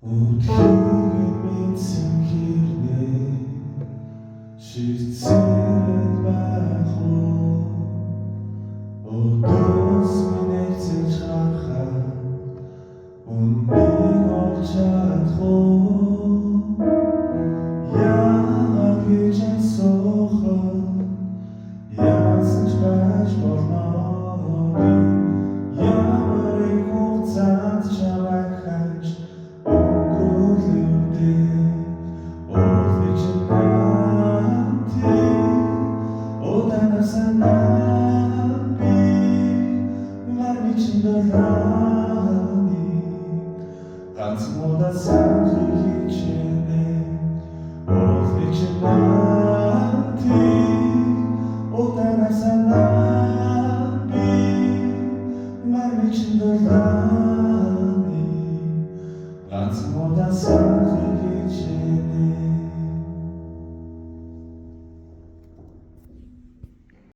Өглөөгийн мэдсэн хэрнээ шийдсэд байх уу? Өдөөс минь харахад үннийг олж чадах уу? Яагаад гэж асуухад яасан ч байж болно би ямар их хугацаанд чамайг хайж Ганц мода санахыг хичээнэ Уулыг чинаати Удаанаас санаа би Мармиг чиндуулаа